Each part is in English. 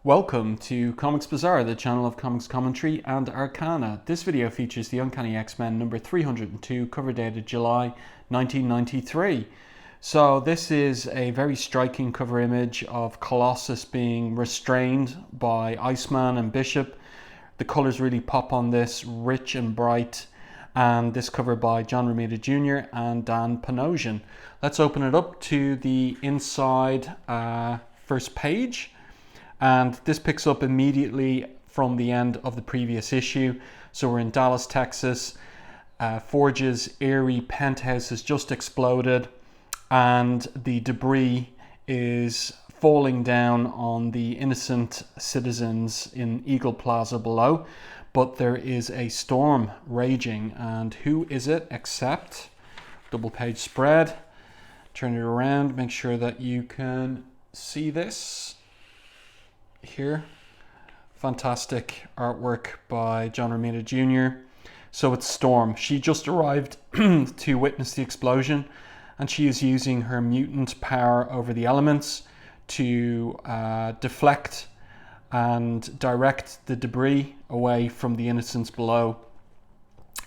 Welcome to Comics Bazaar, the channel of comics commentary and arcana. This video features the Uncanny X-Men number 302, cover dated July 1993. So this is a very striking cover image of Colossus being restrained by Iceman and Bishop. The colours really pop on this, rich and bright, and this cover by John Romita Jr. and Dan Panosian. Let's open it up to the inside first page. And this picks up immediately from the end of the previous issue. So we're in Dallas, Texas. Forge's eerie penthouse has just exploded and the debris is falling down on the innocent citizens in Eagle Plaza below. But there is a storm raging, and who is it except, double page spread, turn it around, make sure that you can see this. Here, fantastic artwork by John Romita Jr. So it's Storm. She just arrived to witness the explosion, and she is using her mutant power over the elements to deflect and direct the debris away from the innocents below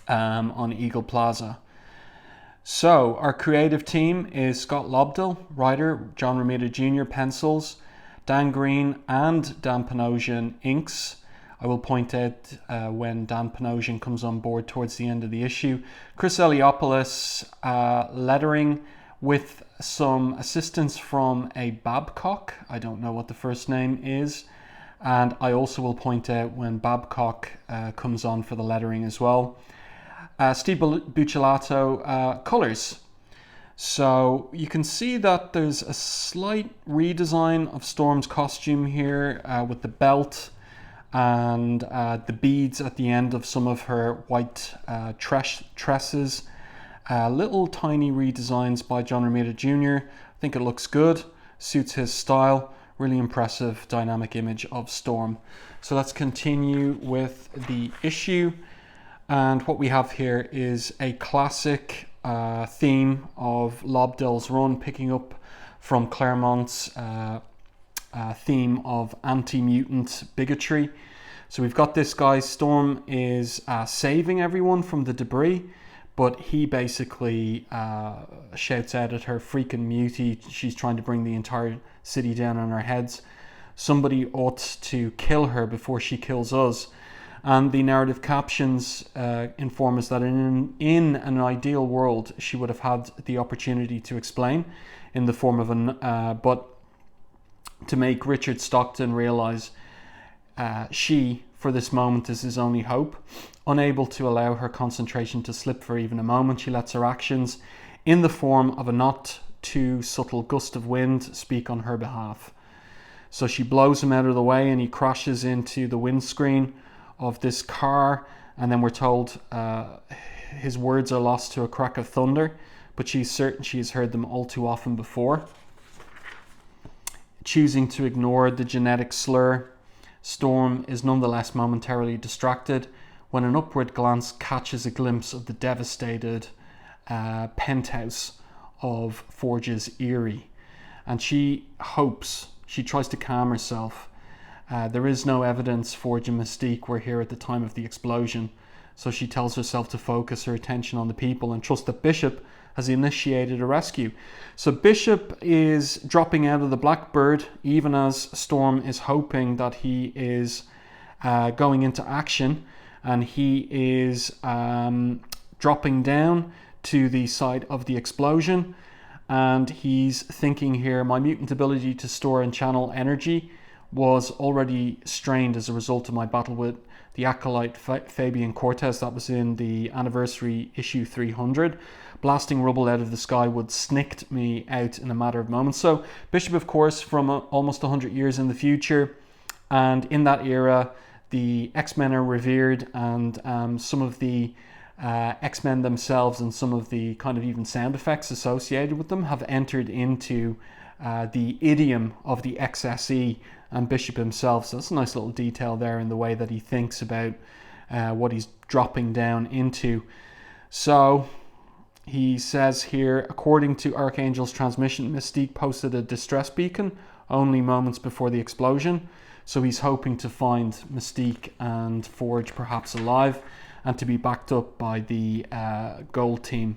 on Eagle Plaza. So our creative team is Scott Lobdell, writer, John Romita Jr., pencils, Dan Green and Dan Panosian inks. I will point out when Dan Panosian comes on board towards the end of the issue. Chris Eliopoulos lettering with some assistance from a Babcock. I don't know what the first name is. And I also will point out when Babcock comes on for the lettering as well. Steve Buccellato colours. So you can see that there's a slight redesign of Storm's costume here with the belt and the beads at the end of some of her white tresses. Little tiny redesigns by John Romita Jr. I think it looks good, suits his style. Really impressive dynamic image of Storm. So let's continue with the issue. And what we have here is a classic theme of Lobdell's run, picking up from Claremont's theme of anti-mutant bigotry. So we've got this guy, Storm is saving everyone from the debris, but he basically shouts out at her, freaking mutie, she's trying to bring the entire city down on our heads. Somebody ought to kill her before she kills us. And the narrative captions inform us that in an ideal world, she would have had the opportunity to explain in the form of but to make Richard Stockton realize she, for this moment, is his only hope. Unable to allow her concentration to slip for even a moment, she lets her actions, in the form of a not too subtle gust of wind, speak on her behalf. So she blows him out of the way and he crashes into the windscreen of this car, and then we're told his words are lost to a crack of thunder, but she's certain she has heard them all too often before. Choosing to ignore the genetic slur, Storm is nonetheless momentarily distracted when an upward glance catches a glimpse of the devastated penthouse of Forge's Eyrie, and she tries to calm herself. There is no evidence Forge and Mystique were here at the time of the explosion, so she tells herself to focus her attention on the people and trust that Bishop has initiated a rescue. So Bishop is dropping out of the Blackbird, even as Storm is hoping that he is going into action, and he is dropping down to the side of the explosion, and he's thinking here, my mutant ability to store and channel energy was already strained as a result of my battle with the acolyte Fabian Cortez. That was in the anniversary issue 300. Blasting rubble out of the sky would snicked me out in a matter of moments. So Bishop, of course, from almost 100 years in the future, and in that era the X-Men are revered, and some of the X-Men themselves and some of the kind of even sound effects associated with them have entered into the idiom of the XSE and Bishop himself. So that's a nice little detail there in the way that he thinks about what he's dropping down into. So he says here, according to Archangel's transmission, Mystique posted a distress beacon only moments before the explosion. So he's hoping to find Mystique and Forge perhaps alive, and to be backed up by the gold team.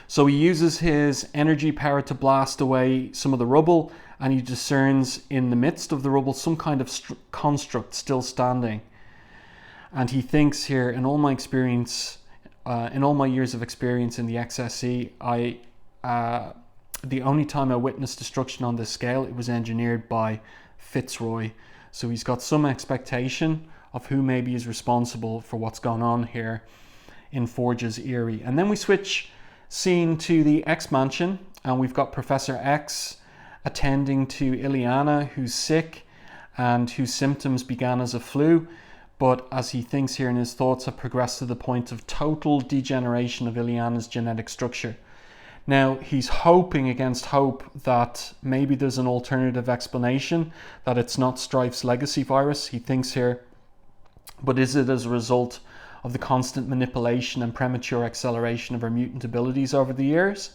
So he uses his energy power to blast away some of the rubble, and he discerns in the midst of the rubble some kind of construct still standing. And he thinks here, in all my experience, in all my years of experience in the XSE, the only time I witnessed destruction on this scale, it was engineered by Fitzroy. So he's got some expectation of who maybe is responsible for what's gone on here in Forge's Eyrie. And then we switch scene to the X Mansion, and we've got Professor X attending to Illyana, who's sick and whose symptoms began as a flu, but as he thinks here in his thoughts, have progressed to the point of total degeneration of Illyana's genetic structure. Now, he's hoping against hope that maybe there's an alternative explanation, that it's not Strife's legacy virus, he thinks here, but is it as a result of the constant manipulation and premature acceleration of her mutant abilities over the years?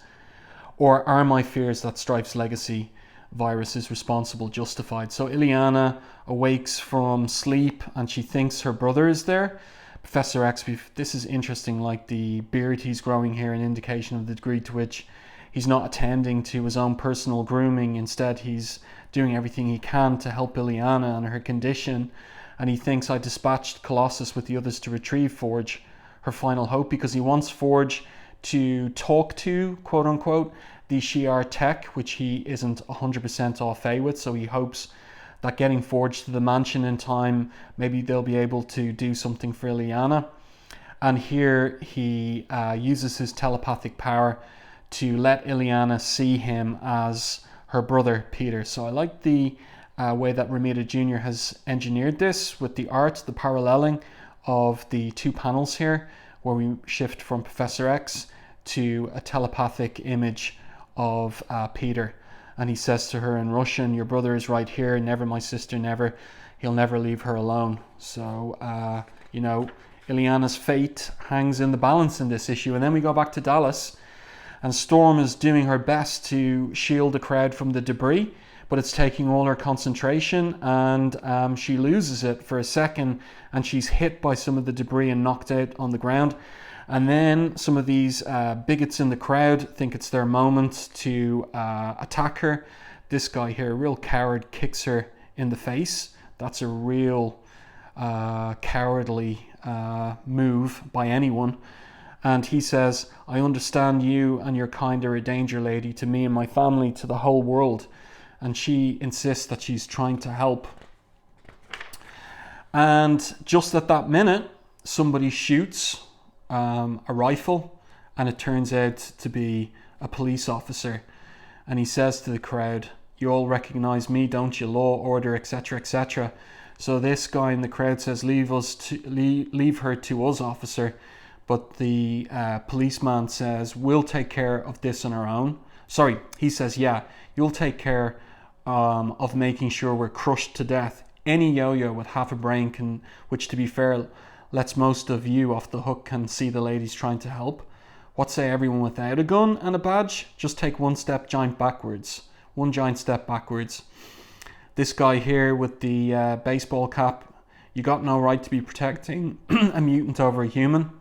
Or are my fears that Strife's legacy virus is responsible justified? So Illyana awakes from sleep and she thinks her brother is there. Professor X, this is interesting, like the beard he's growing here, an indication of the degree to which he's not attending to his own personal grooming. Instead, he's doing everything he can to help Illyana and her condition. And he thinks, I dispatched Colossus with the others to retrieve Forge, her final hope, because he wants Forge to talk to, quote unquote, the Shi'ar tech, which he isn't 100% au fait with. So he hopes that getting Forge to the mansion in time, maybe they'll be able to do something for Illyana. And here he uses his telepathic power to let Illyana see him as her brother Peter. So I like the way that Romita Jr. has engineered this with the art, the paralleling of the two panels here, where we shift from Professor X to a telepathic image of Peter. And he says to her in Russian, your brother is right here, never my sister, never. He'll never leave her alone. So, you know, Illyana's fate hangs in the balance in this issue. And then we go back to Dallas, and Storm is doing her best to shield the crowd from the debris, but it's taking all her concentration, and she loses it for a second, and she's hit by some of the debris and knocked out on the ground. And then some of these bigots in the crowd think it's their moment to attack her. This guy here, a real coward, kicks her in the face. That's a real cowardly move by anyone. And he says, I understand you and your kind are a danger, lady, to me and my family, to the whole world. And she insists that she's trying to help. And just at that minute, somebody shoots a rifle, and it turns out to be a police officer. And he says to the crowd, you all recognize me, don't you? Law, order, etc., etc. So this guy in the crowd says, leave her to us, officer. But the policeman says, we'll take care of this on our own. Sorry, he says, yeah, you'll take care of making sure we're crushed to death. Any yo-yo with half a brain can, which to be fair, lets most of you off the hook, can see the ladies trying to help. What say everyone without a gun and a badge? Just take one giant step backwards. This guy here with the baseball cap, you got no right to be protecting a mutant over a human.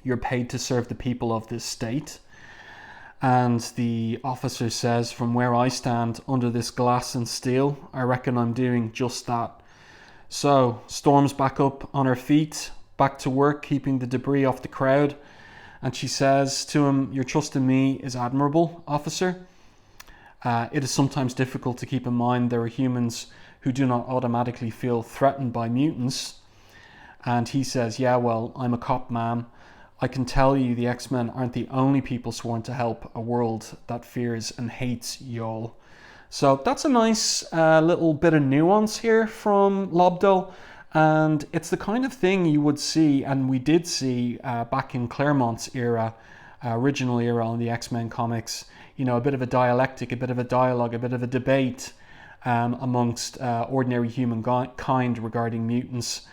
You're paid to serve the people of this state. And the officer says, from where I stand under this glass and steel, I reckon I'm doing just that. So Storm's back up on her feet, back to work, keeping the debris off the crowd. And she says to him, your trust in me is admirable, officer. It is sometimes difficult to keep in mind there are humans who do not automatically feel threatened by mutants. And he says, yeah, well, I'm a cop, ma'am. I can tell you the X-Men aren't the only people sworn to help a world that fears and hates y'all. So that's a nice little bit of nuance here from Lobdell, and it's the kind of thing you would see, and we did see back in Claremont's era, original era on the X-Men comics, you know, a bit of a dialectic, a bit of a dialogue, a bit of a debate amongst ordinary humankind regarding mutants,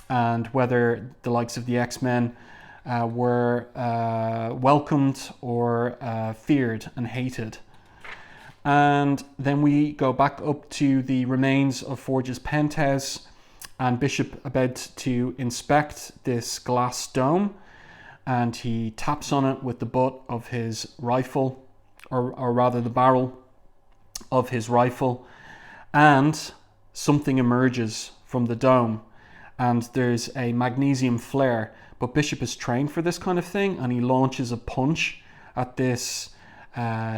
and whether the likes of the X-Men were welcomed or feared and hated. And then we go back up to the remains of Forge's penthouse, and Bishop about to inspect this glass dome, and he taps on it with the butt of his rifle, or rather the barrel of his rifle, and something emerges from the dome, and there's a magnesium flare. But Bishop is trained for this kind of thing, and he launches a punch at this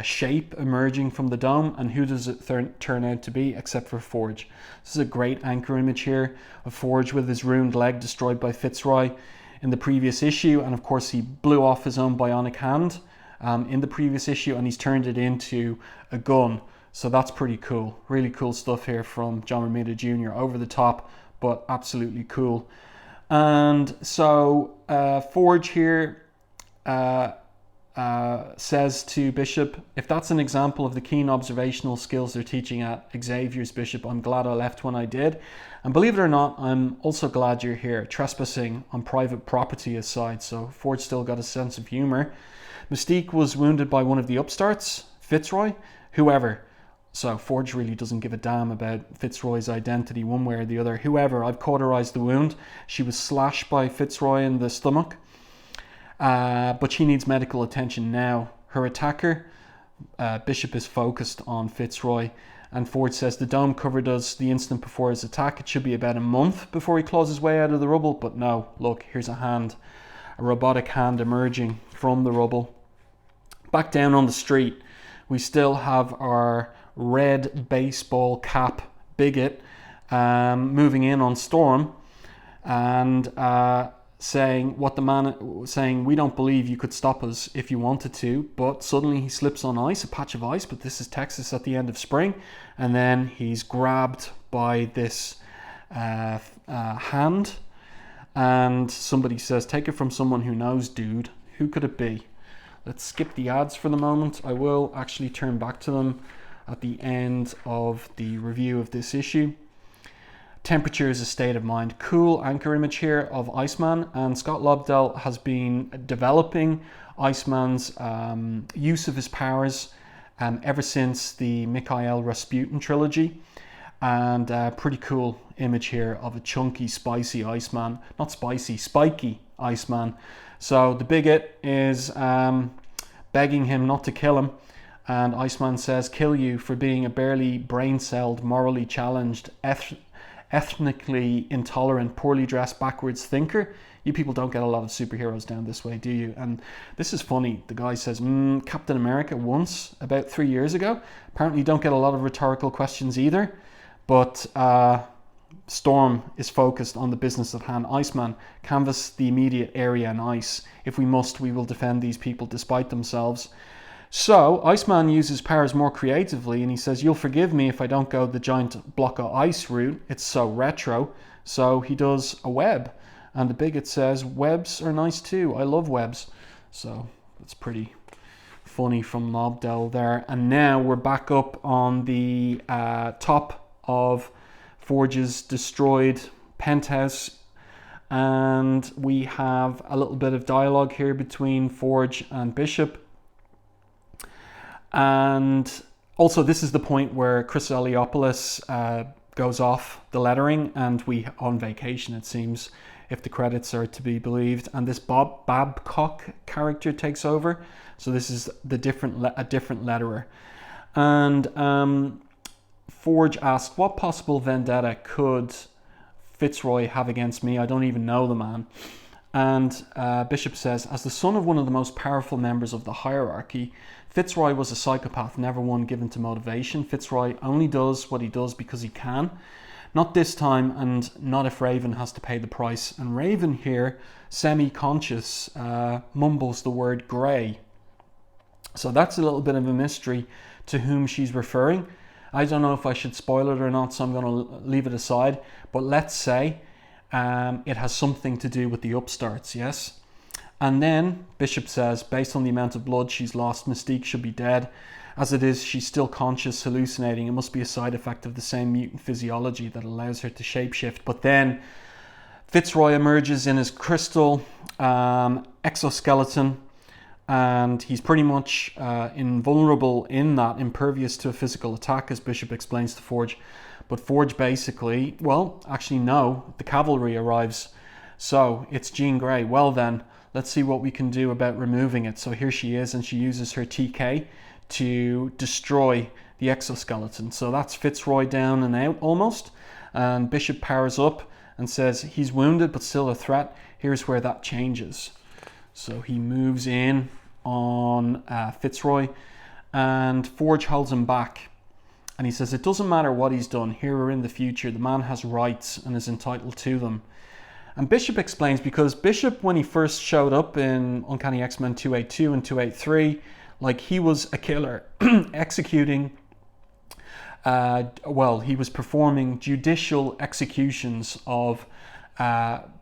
shape emerging from the dome, and who does it turn out to be except for Forge? This is a great anchor image here of Forge with his ruined leg destroyed by Fitzroy in the previous issue, and of course he blew off his own bionic hand in the previous issue, and he's turned it into a gun. So that's pretty cool. Really cool stuff here from John Romita Jr. Over the top, but absolutely cool. And so Forge here says to Bishop, if that's an example of the keen observational skills they're teaching at Xavier's, Bishop, I'm glad I left when I did. And believe it or not, I'm also glad you're here. Trespassing on private property aside, so Forge still got a sense of humor. Mystique was wounded by one of the upstarts, Fitzroy, whoever. So Forge really doesn't give a damn about Fitzroy's identity one way or the other. Whoever, I've cauterized the wound. She was slashed by Fitzroy in the stomach. But she needs medical attention now. Her attacker, Bishop, is focused on Fitzroy, and Forge says the dome covered us the instant before his attack. It should be about a month before he claws his way out of the rubble, but no, look, here's a hand, a robotic hand emerging from the rubble. Back down on the street, we still have our red baseball cap bigot moving in on Storm, and saying we don't believe you could stop us if you wanted to. But suddenly he slips on ice, a patch of ice, but this is Texas at the end of spring, and then he's grabbed by this hand, and somebody says, take it from someone who knows, dude. Who could it be? Let's skip the ads for the moment. I will actually turn back to them at the end of the review of this issue. Temperature is a state of mind. Cool anchor image here of Iceman, and Scott Lobdell has been developing Iceman's use of his powers ever since the Mikhail Rasputin trilogy, and pretty cool image here of a chunky, spicy Iceman. Not spicy, spiky Iceman. So the bigot is begging him not to kill him, and Iceman says, kill you for being a barely brain-celled, morally challenged, ethnically intolerant, poorly dressed, backwards thinker. You people don't get a lot of superheroes down this way, do you? And this is funny. The guy says, Captain America once, about 3 years ago. Apparently you don't get a lot of rhetorical questions either. But Storm is focused on the business at hand. Iceman, canvass the immediate area in ice. If we must, we will defend these people despite themselves. So Iceman uses powers more creatively, and he says, you'll forgive me if I don't go the giant block of ice route. It's so retro. So he does a web, and the bigot says, webs are nice too. I love webs. So that's pretty funny from Lobdell there. And now we're back up on the top of Forge's destroyed penthouse, and we have a little bit of dialogue here between Forge and Bishop. And also, this is the point where Chris Eliopoulos goes off the lettering, and we on vacation, it seems, if the credits are to be believed. And this Bob Babcock character takes over. So this is a different letterer. And Forge asks, what possible vendetta could Fitzroy have against me? I don't even know the man. And Bishop says, as the son of one of the most powerful members of the hierarchy, Fitzroy was a psychopath, never one given to motivation. Fitzroy only does what he does because he can. Not this time, and not if Raven has to pay the price. And Raven here, semi-conscious, mumbles the word grey. So that's a little bit of a mystery to whom she's referring. I don't know if I should spoil it or not, so I'm going to leave it aside. But let's say it has something to do with the upstarts, yes? And then Bishop says, based on the amount of blood she's lost, Mystique should be dead. As it is, she's still conscious, hallucinating. It must be a side effect of the same mutant physiology that allows her to shapeshift. But then Fitzroy emerges in his crystal exoskeleton, and he's pretty much invulnerable in that, impervious to a physical attack, as Bishop explains to Forge. But Forge basically, well, actually no, the cavalry arrives. So it's Jean Grey. Well then, let's see what we can do about removing it. So here she is, and she uses her TK to destroy the exoskeleton. So that's Fitzroy down and out almost. And Bishop powers up and says he's wounded but still a threat. Here's where that changes. So he moves in on Fitzroy, and Forge holds him back. And he says it doesn't matter what he's done, here or in the future, the man has rights and is entitled to them. And Bishop explains, because Bishop, when he first showed up in Uncanny X-Men 282 and 283, like, he was a killer, executing, he was performing judicial executions of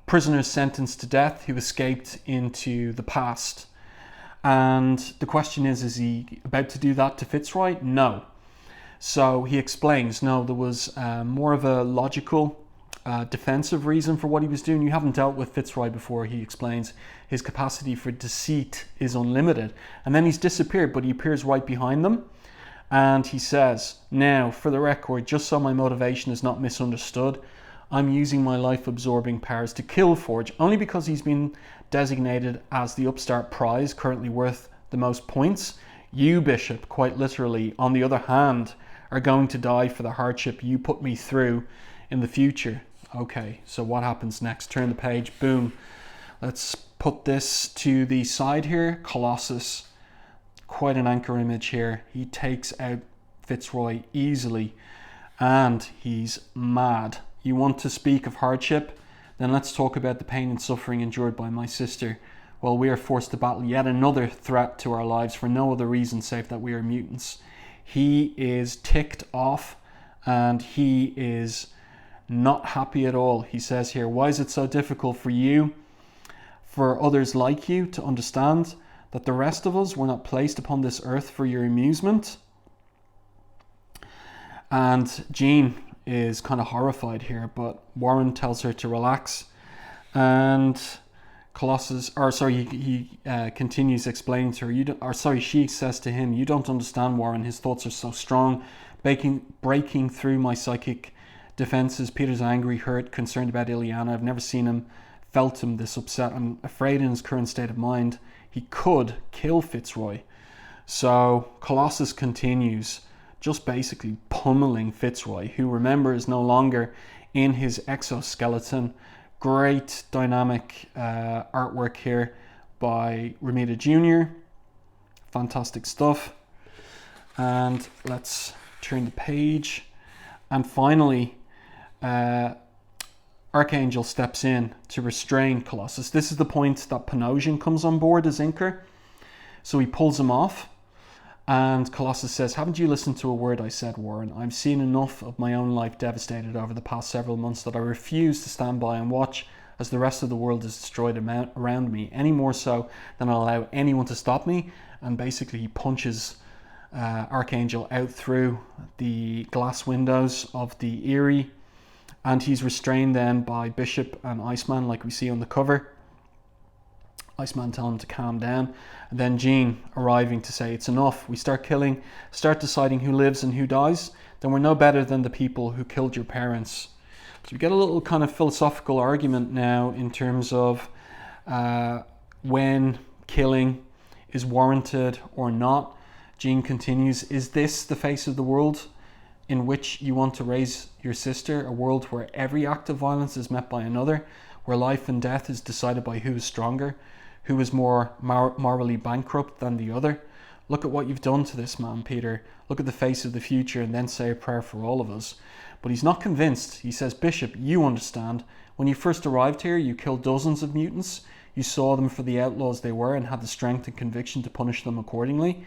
prisoners sentenced to death who escaped into the past. And the question is he about to do that to Fitzroy? No. So he explains, no, there was more of a logical defensive reason for what he was doing. You haven't dealt with Fitzroy before, he explains. His capacity for deceit is unlimited. And then he's disappeared, but he appears right behind them. And he says, now, for the record, just so my motivation is not misunderstood, I'm using my life-absorbing powers to kill Forge, only because he's been designated as the upstart prize, currently worth the most points. You, Bishop, quite literally, on the other hand, are going to die for the hardship you put me through in the future. Okay, so what happens next? Turn the page, boom. Let's put this to the side here. Colossus, quite an anchor image here. He takes out Fitzroy easily, and he's mad. You want to speak of hardship? Then let's talk about the pain and suffering endured by my sister while we are forced to battle yet another threat to our lives for no other reason save that we are mutants. He is ticked off, and he is not happy at all. He says here, why is it so difficult for you, for others like you, to understand that the rest of us were not placed upon this earth for your amusement? And Jean is kind of horrified here, but Warren tells her to relax, and he continues explaining to her, she says to him, you don't understand, Warren, his thoughts are so strong, breaking through my psychic defenses. Peter's angry, hurt, concerned about Illyana. I've never seen him, felt him this upset. I'm afraid in his current state of mind, he could kill Fitzroy. So Colossus continues, just basically pummeling Fitzroy, who, remember, is no longer in his exoskeleton. Great dynamic artwork here by Romita Jr. Fantastic stuff. And let's turn the page. And finally, Archangel steps in to restrain Colossus. This is the point that Panosian comes on board as inker. So he pulls him off. And Colossus says, haven't you listened to a word I said, Warren? I've seen enough of my own life devastated over the past several months that I refuse to stand by and watch as the rest of the world is destroyed around me, any more so than I'll allow anyone to stop me. And basically he punches Archangel out through the glass windows of the Erie, and he's restrained then by Bishop and Iceman, like we see on the cover. Iceman telling him to calm down, and then Jean arriving to say it's enough. We start killing, start deciding who lives and who dies, then we're no better than the people who killed your parents. So we get a little kind of philosophical argument now in terms of when killing is warranted or not. Jean continues, is this the face of the world in which you want to raise your sister? A world where every act of violence is met by another, where life and death is decided by who is stronger, who is more morally bankrupt than the other? Look at what you've done to this man, Peter. Look at the face of the future and then say a prayer for all of us. But he's not convinced. He says, Bishop, you understand. When you first arrived here, you killed dozens of mutants. You saw them for the outlaws they were and had the strength and conviction to punish them accordingly.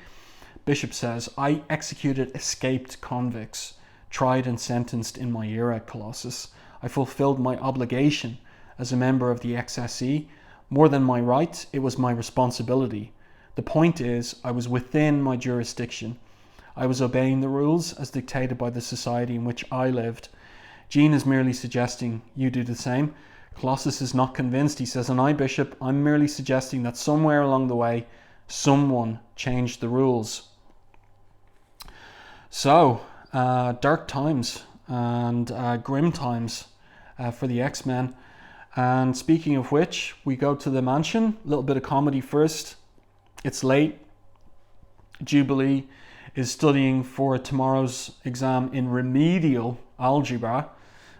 Bishop says, I executed escaped convicts, tried and sentenced in my era, Colossus. I fulfilled my obligation as a member of the XSE. More than my right, it was my responsibility. The point is, I was within my jurisdiction. I was obeying the rules as dictated by the society in which I lived. Jean is merely suggesting you do the same. Colossus is not convinced. He says, and I, Bishop, I'm merely suggesting that somewhere along the way, Someone changed the rules. So, dark times and grim times for the X-Men. And speaking of which, we go to the mansion. A little bit of comedy first. It's late. Jubilee is studying for tomorrow's exam in remedial algebra.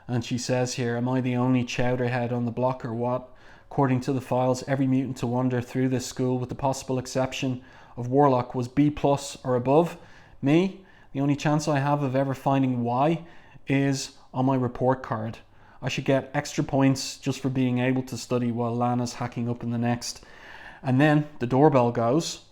And she says here, am I the only chowderhead on the block or what? According to the files, every mutant to wander through this school, with the possible exception of Warlock, was B+ or above. Me, the only chance I have of ever finding Y is on my report card. I should get extra points just for being able to study while Lana's hacking up in the next. And then the doorbell goes.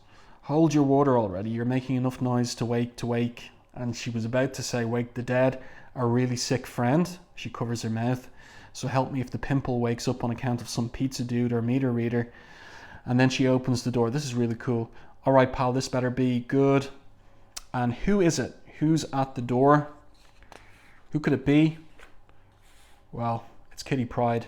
Hold your water already, you're making enough noise to wake. And she was about to say, wake the dead, our really sick friend. She covers her mouth. So help me if the pimple wakes up on account of some pizza dude or meter reader. And then she opens the door. This is really cool. All right, pal, this better be good. And who is it? Who's at the door? Who could it be? Well, it's Kitty Pryde.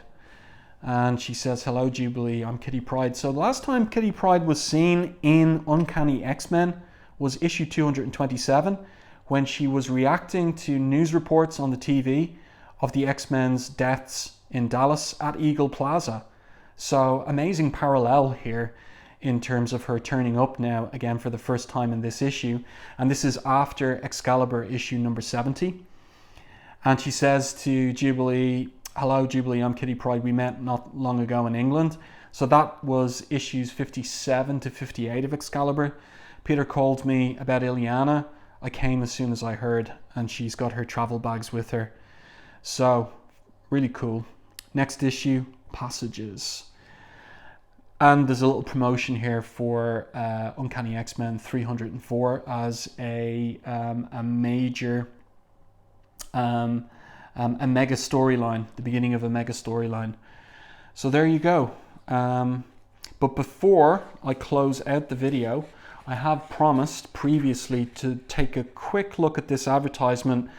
And she says, hello, Jubilee, I'm Kitty Pryde. So the last time Kitty Pryde was seen in Uncanny X-Men was issue 227, when she was reacting to news reports on the TV of the X-Men's deaths in Dallas at Eagle Plaza. So amazing parallel here in terms of her turning up now again for the first time in this issue. And this is after Excalibur issue number 70. And she says to Jubilee, hello Jubilee, I'm Kitty Pryde. We met not long ago in England. So that was issues 57 to 58 of Excalibur. Peter called me about Illyana. I came as soon as I heard, and she's got her travel bags with her. So, really cool. Next issue, Passages. And there's a little promotion here for Uncanny X-Men 304 as a major, a mega storyline, the beginning of a mega storyline. So there you go. But before I close out the video, I have promised previously to take a quick look at this advertisement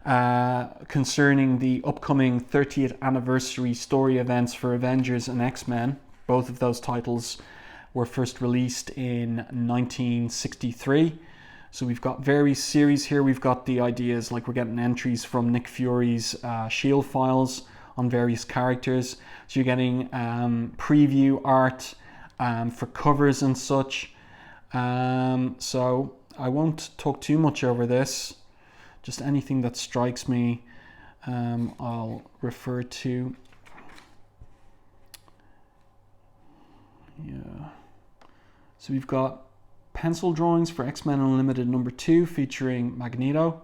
concerning the upcoming 30th anniversary story events for Avengers and X-Men. Both of those titles were first released in 1963. So we've got various series here. We've got the ideas, like we're getting entries from Nick Fury's Shield files on various characters. So you're getting preview art for covers and such. So I won't talk too much over this. Just anything that strikes me, I'll refer to. Yeah. So we've got pencil drawings for X-Men Unlimited number 2 featuring Magneto.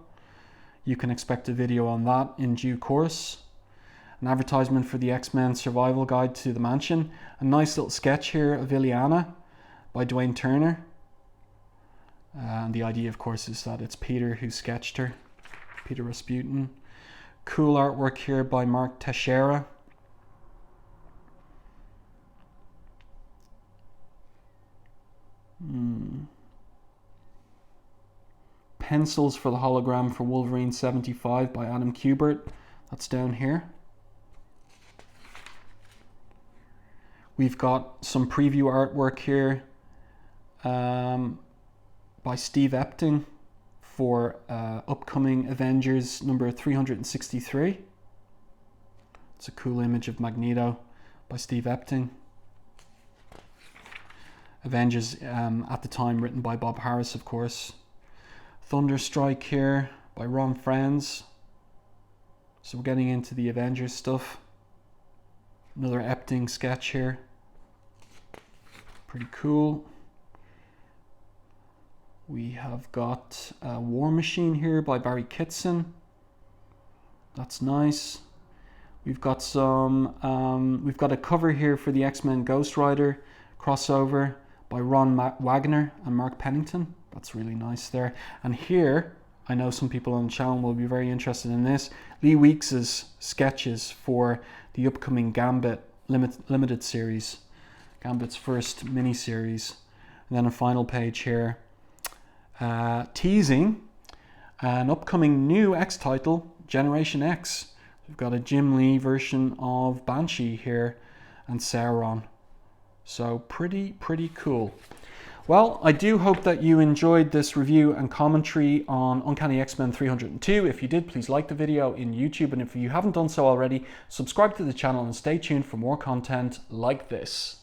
You can expect a video on that in due course. An advertisement for the X-Men Survival Guide to the Mansion. A nice little sketch here of Illyana by Dwayne Turner. And the idea, of course, is that it's Peter who sketched her. Peter Rasputin. Cool artwork here by Mark Teixeira. Pencils for the hologram for Wolverine 75 by Adam Kubert. That's down here. We've got some preview artwork here by Steve Epting for upcoming Avengers number 363. It's a cool image of Magneto by Steve Epting. Avengers at the time written by Bob Harris, of course. Thunderstrike here by Ron Frenz. So we're getting into the Avengers stuff. Another Epting sketch here. Pretty cool. We have got War Machine here by Barry Kitson. That's nice. We've got some. We've got a cover here for the X-Men Ghost Rider crossover by Ron Wagner and Mark Pennington. That's really nice there. And here, I know some people on the channel will be very interested in this. Lee Weeks' sketches for the upcoming Gambit limited series. Gambit's first mini-series. And then a final page here. Teasing an upcoming new X title, Generation X. We've got a Jim Lee version of Banshee here and Sauron. So pretty cool. Well, I do hope that you enjoyed this review and commentary on Uncanny X-Men 302. If you did, please like the video in YouTube, and if you haven't done so already, subscribe to the channel and stay tuned for more content like this.